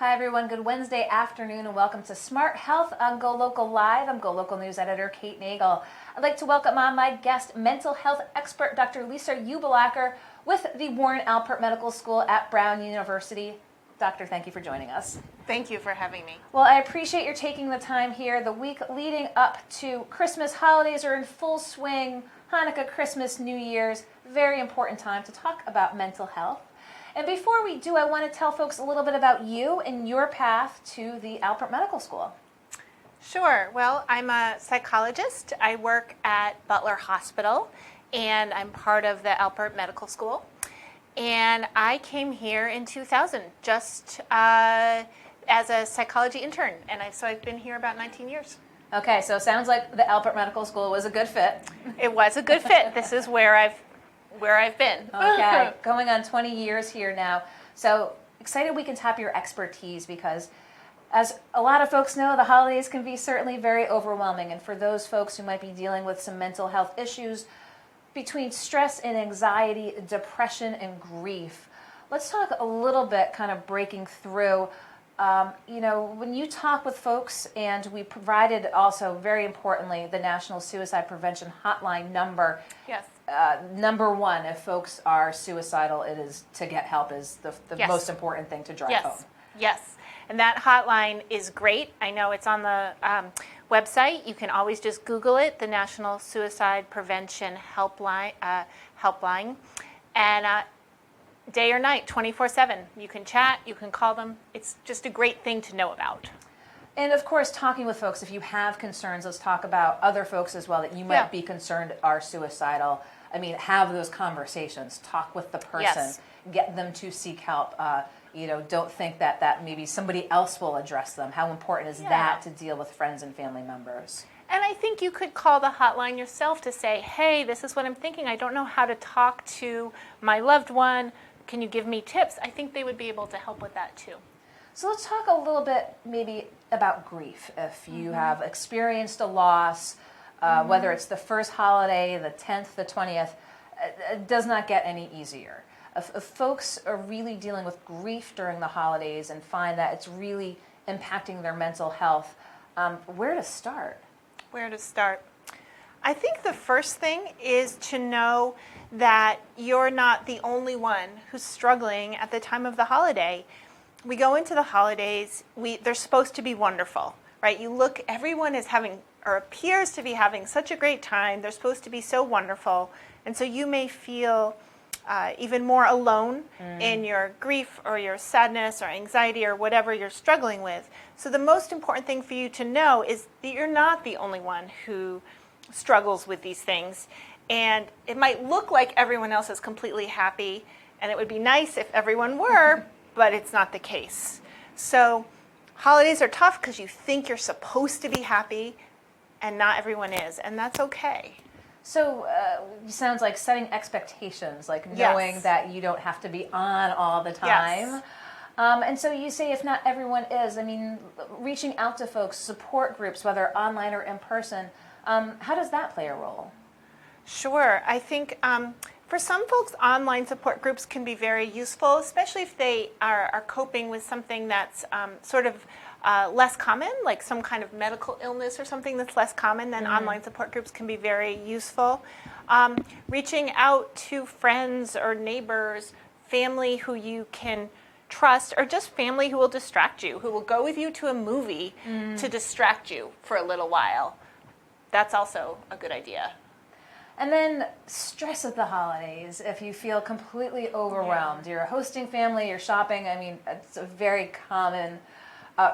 Hi everyone, good Wednesday afternoon and welcome to Smart Health on GoLocal Live. I'm GoLocal News Editor Kate Nagel. I'd like to welcome on my guest, mental health expert Dr. Lisa Uebelacker with the Warren Alpert Medical School at Brown University. Doctor, thank you for joining us. Thank you for having me. Well, I appreciate your taking the time here. The week leading up to Christmas, holidays are in full swing. Hanukkah, Christmas, New Year's, very important time to talk about mental health. And before we do, I want to tell folks a little bit about you and your path to the Alpert Medical School. Sure. Well, I'm a psychologist. I work at Butler Hospital, and I'm part of the Alpert Medical School. And I came here in 2000, just as a psychology intern, and so I've been here about 19 years. Okay, so it sounds like the Alpert Medical School was a good fit. It was a good fit. This is where I've been. Okay, going on 20 years here now. So excited we can tap your expertise because, as a lot of folks know, the holidays can be certainly very overwhelming. And for those folks who might be dealing with some mental health issues, between stress and anxiety, depression and grief, let's talk a little bit, kind of breaking through. When you talk with folks, and we provided also, very importantly, the National Suicide Prevention Hotline number. Yes. Number one, if folks are suicidal, it is to get help is the Yes. most important thing to drive Yes. home. Yes. And that hotline is great. I know it's on the website. You can always just Google it, the National Suicide Prevention Helpline. And day or night, 24/7. You can chat, you can call them. It's just a great thing to know about. And of course, talking with folks, if you have concerns, let's talk about other folks as well that you might be concerned are suicidal. I mean, have those conversations, talk with the person, Yes. get them to seek help. Don't think that maybe somebody else will address them. How important is that to deal with friends and family members? And I think you could call the hotline yourself to say, hey, this is what I'm thinking. I don't know how to talk to my loved one. Can you give me tips? I think they would be able to help with that too. So let's talk a little bit maybe about grief. If you have experienced a loss, whether it's the first holiday, the 10th, the 20th, it does not get any easier. If folks are really dealing with grief during the holidays and find that it's really impacting their mental health, where to start? Where to start? I think the first thing is to know that you're not the only one who's struggling at the time of the holiday. We go into the holidays, they're supposed to be wonderful, right? You look, everyone is having, or appears to be having such a great time. They're supposed to be so wonderful. And so you may feel even more alone in your grief or your sadness or anxiety or whatever you're struggling with. So the most important thing for you to know is that you're not the only one who struggles with these things. And it might look like everyone else is completely happy, and it would be nice if everyone were, but it's not the case. So holidays are tough because you think you're supposed to be happy, and not everyone is, and that's okay. So it sounds like setting expectations, like knowing that you don't have to be on all the time. Yes. And so you say if not everyone is, I mean, reaching out to folks, support groups, whether online or in person, how does that play a role? Sure. I think for some folks, online support groups can be very useful, especially if they are coping with something that's sort of less common, like some kind of medical illness or something that's less common. Then online support groups can be very useful. Reaching out to friends or neighbors, family who you can trust, or just family who will distract you, who will go with you to a movie to distract you for a little while. That's also a good idea. And then stress at the holidays, if you feel completely overwhelmed, you're hosting family, you're shopping, I mean, it's a very common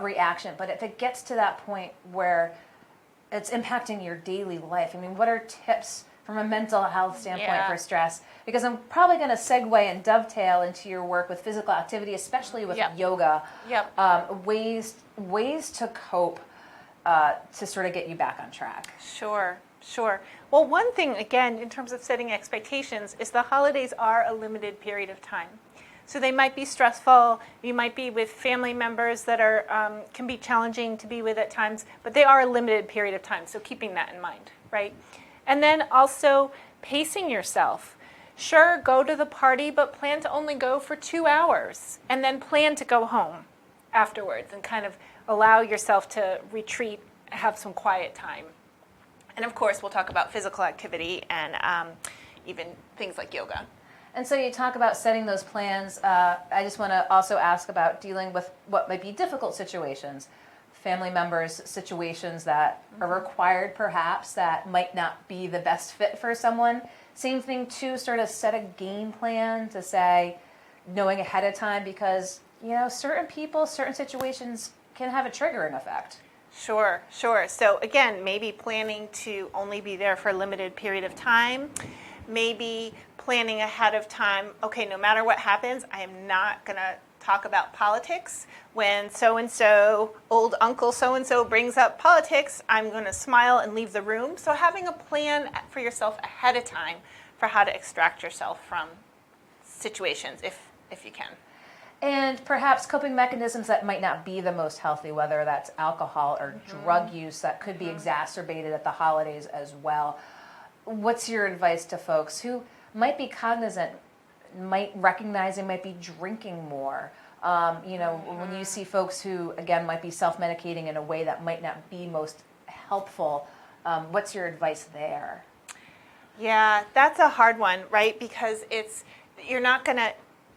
reaction. But if it gets to that point where it's impacting your daily life, I mean, what are tips from a mental health standpoint for stress? Because I'm probably going to segue and dovetail into your work with physical activity, especially with yoga, ways to cope to sort of get you back on track. Sure. Well, one thing, again, in terms of setting expectations, is the holidays are a limited period of time. So they might be stressful. You might be with family members that are can be challenging to be with at times, but they are a limited period of time. So keeping that in mind, right? And then also pacing yourself. Sure, go to the party, but plan to only go for 2 hours and then plan to go home. afterwards and kind of allow yourself to retreat, have some quiet time. And of course, we'll talk about physical activity and even things like yoga. And so you talk about setting those plans. I just want to also ask about dealing with what might be difficult situations, family members, situations that are required perhaps that might not be the best fit for someone. Same thing to sort of set a game plan to say, knowing ahead of time, because, you know, certain people, certain situations can have a triggering effect. Sure. So again, maybe planning to only be there for a limited period of time. Maybe planning ahead of time, okay, no matter what happens, I am not going to talk about politics. When so-and-so, old uncle so-and-so brings up politics, I'm going to smile and leave the room. So having a plan for yourself ahead of time for how to extract yourself from situations, if you can. And perhaps coping mechanisms that might not be the most healthy, whether that's alcohol or drug use that could be exacerbated at the holidays as well. What's your advice to folks who might be cognizant, might be drinking more? When you see folks who, again, might be self-medicating in a way that might not be most helpful, what's your advice there? Yeah, that's a hard one, right? Because you're not going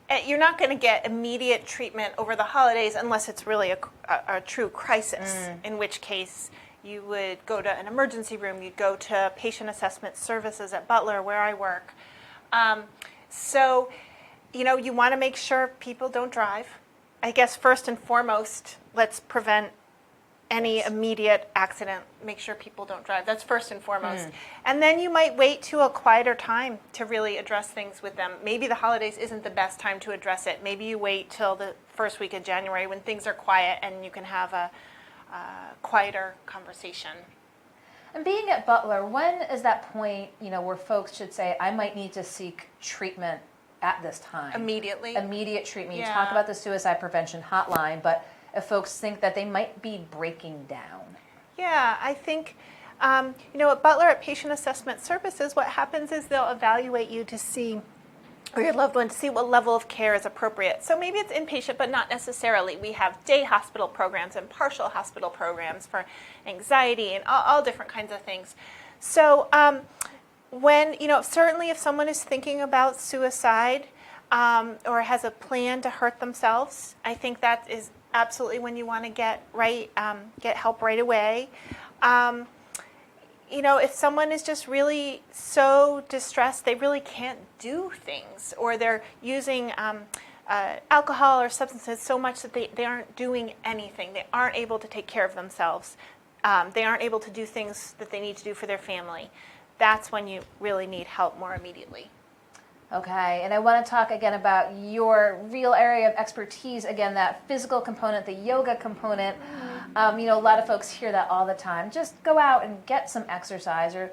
to get immediate treatment over the holidays unless it's really a true crisis, in which case you would go to an emergency room, you'd go to patient assessment services at Butler, where I work. So, you want to make sure people don't drive. I guess first and foremost, let's prevent any immediate accident. Make sure people don't drive. That's first and foremost. And then you might wait to a quieter time to really address things with them. Maybe the holidays isn't the best time to address it. Maybe you wait till the first week of January when things are quiet and you can have a quieter conversation. And being at Butler, when is that point, where folks should say, I might need to seek treatment at this time? Immediately. Immediate treatment. Yeah. You talk about the suicide prevention hotline, but if folks think that they might be breaking down. Yeah, I think, at Butler at Patient Assessment Services, what happens is they'll evaluate you to see, or your loved one, to see what level of care is appropriate. So maybe it's inpatient, but not necessarily. We have day hospital programs and partial hospital programs for anxiety and all different kinds of things. So when, certainly if someone is thinking about suicide or has a plan to hurt themselves, I think that is absolutely when you want to get help right away. If someone is just really so distressed they really can't do things, or they're using alcohol or substances so much that they aren't doing anything, they aren't able to take care of themselves, they aren't able to do things that they need to do for their family, that's when you really need help more immediately. Okay, and I want to talk again about your real area of expertise, again, that physical component, the yoga component. A lot of folks hear that all the time. Just go out and get some exercise or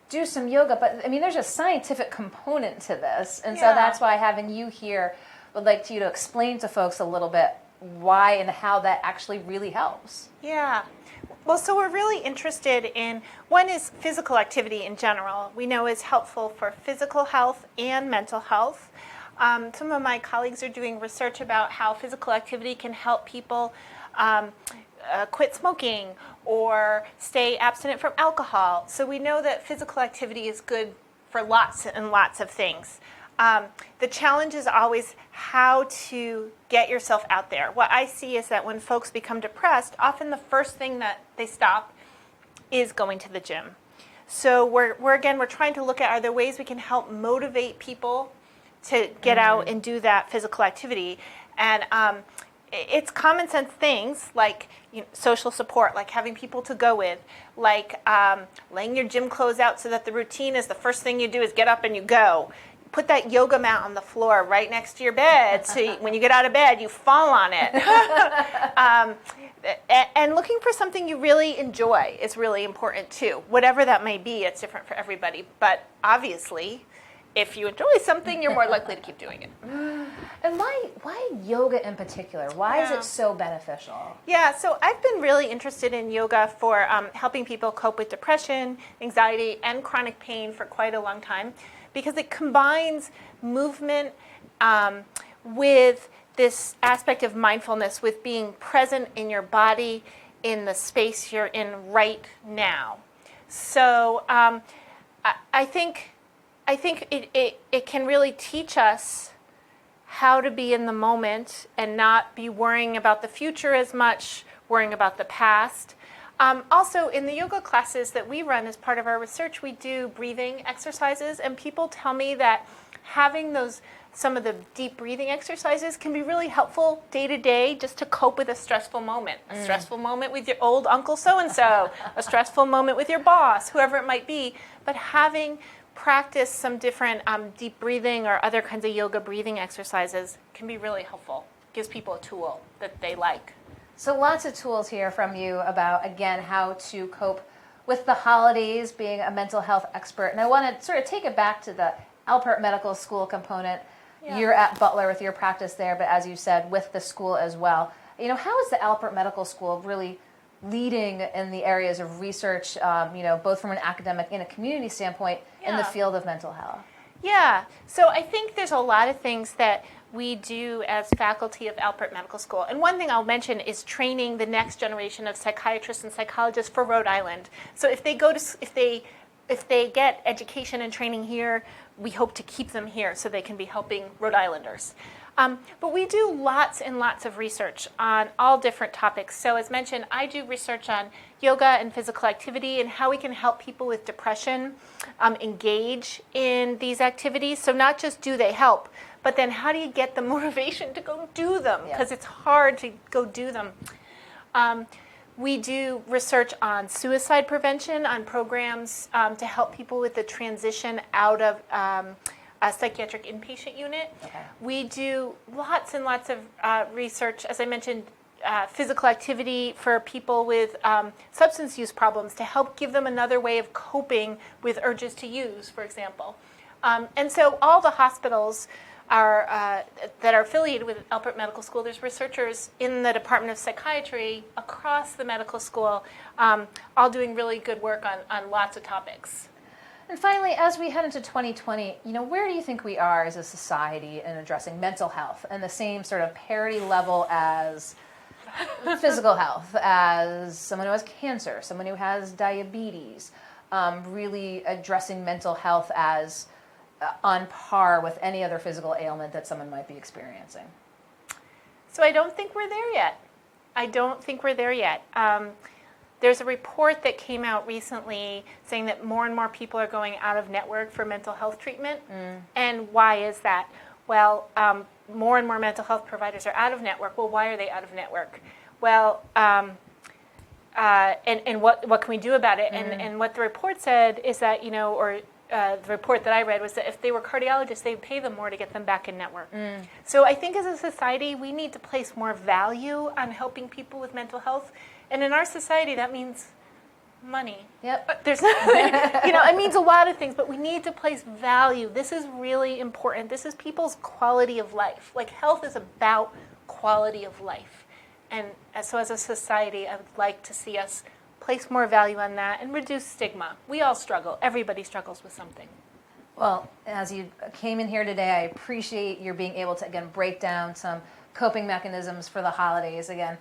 do some yoga. But, there's a scientific component to this. And so that's why having you here would like you to explain to folks a little bit why and how that actually really helps. Yeah. Well, so we're really interested in, one is physical activity in general. We know is helpful for physical health and mental health. Some of my colleagues are doing research about how physical activity can help people quit smoking or stay abstinent from alcohol. So we know that physical activity is good for lots and lots of things. The challenge is always how to get yourself out there. What I see is that when folks become depressed, often the first thing that they stop is going to the gym. So we're trying to look at, are there ways we can help motivate people to get out and do that physical activity? And it's common sense things like social support, like having people to go with, like laying your gym clothes out so that the routine is the first thing you do is get up and you go. Put that yoga mat on the floor right next to your bed so when you get out of bed, you fall on it. And looking for something you really enjoy is really important too. Whatever that may be, it's different for everybody. But obviously, if you enjoy something, you're more likely to keep doing it. And why yoga in particular? Why is it so beneficial? Yeah, so I've been really interested in yoga for helping people cope with depression, anxiety, and chronic pain for quite a long time, because it combines movement with this aspect of mindfulness with being present in your body, in the space you're in right now. So I think it can really teach us how to be in the moment and not be worrying about the future as much, worrying about the past. Also, in the yoga classes that we run as part of our research, we do breathing exercises, and people tell me that having some of the deep breathing exercises can be really helpful day to day just to cope with a stressful moment. A stressful moment with your old uncle so-and-so, a stressful moment with your boss, whoever it might be. But having practiced some different deep breathing or other kinds of yoga breathing exercises can be really helpful. Gives people a tool that they like. So lots of tools here from you about, again, how to cope with the holidays, being a mental health expert. And I want to sort of take it back to the Alpert Medical School component. Yeah. You're at Butler with your practice there, but as you said, with the school as well. How is the Alpert Medical School really leading in the areas of research, both from an academic and a community standpoint in the field of mental health? Yeah, so I think there's a lot of things that we do as faculty of Alpert Medical School. And one thing I'll mention is training the next generation of psychiatrists and psychologists for Rhode Island. So if they get education and training here, we hope to keep them here so they can be helping Rhode Islanders. But we do lots and lots of research on all different topics. So as mentioned, I do research on yoga and physical activity and how we can help people with depression engage in these activities. So not just do they help, but then how do you get the motivation to go do them? Because it's hard to go do them. We do research on suicide prevention, on programs to help people with the transition out of a psychiatric inpatient unit. Okay. We do lots and lots of research, as I mentioned, physical activity for people with substance use problems to help give them another way of coping with urges to use, for example. And so all the hospitals that are affiliated with Alpert Medical School, there's researchers in the Department of Psychiatry across the medical school, all doing really good work on lots of topics. And finally, as we head into 2020, where do you think we are as a society in addressing mental health and the same sort of parity level as physical health, as someone who has cancer, someone who has diabetes, really addressing mental health as on par with any other physical ailment that someone might be experiencing? So I don't think we're there yet. There's a report that came out recently saying that more and more people are going out of network for mental health treatment. And why is that? Well, more and more mental health providers are out of network. Well, why are they out of network? Well, and what can we do about it? And what the report said is that, the report that I read was that if they were cardiologists, they'd pay them more to get them back in network. So I think as a society, we need to place more value on helping people with mental health. And in our society, that means money. Yep. There's, it means a lot of things, but we need to place value. This is really important. This is people's quality of life. Like, health is about quality of life. And so as a society, I would like to see us place more value on that and reduce stigma. We all struggle. Everybody struggles with something. Well, as you came in here today, I appreciate your being able to, again, break down some coping mechanisms for the holidays. Again,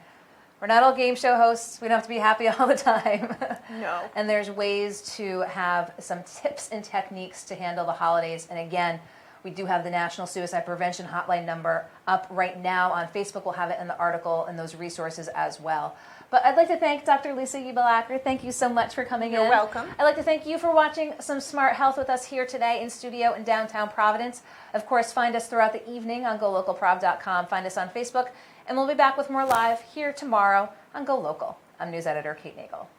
we're not all game show hosts. We don't have to be happy all the time. No. And there's ways to have some tips and techniques to handle the holidays. And again, we do have the National Suicide Prevention Hotline number up right now on Facebook. We'll have it in the article and those resources as well. But I'd like to thank Dr. Lisa Uebelacker. Thank you so much for coming in. You're welcome. I'd like to thank you for watching some Smart Health with us here today in studio in downtown Providence. Of course, find us throughout the evening on GoLocalProv.com. Find us on Facebook. And we'll be back with more live here tomorrow on Go Local. I'm News Editor Kate Nagel.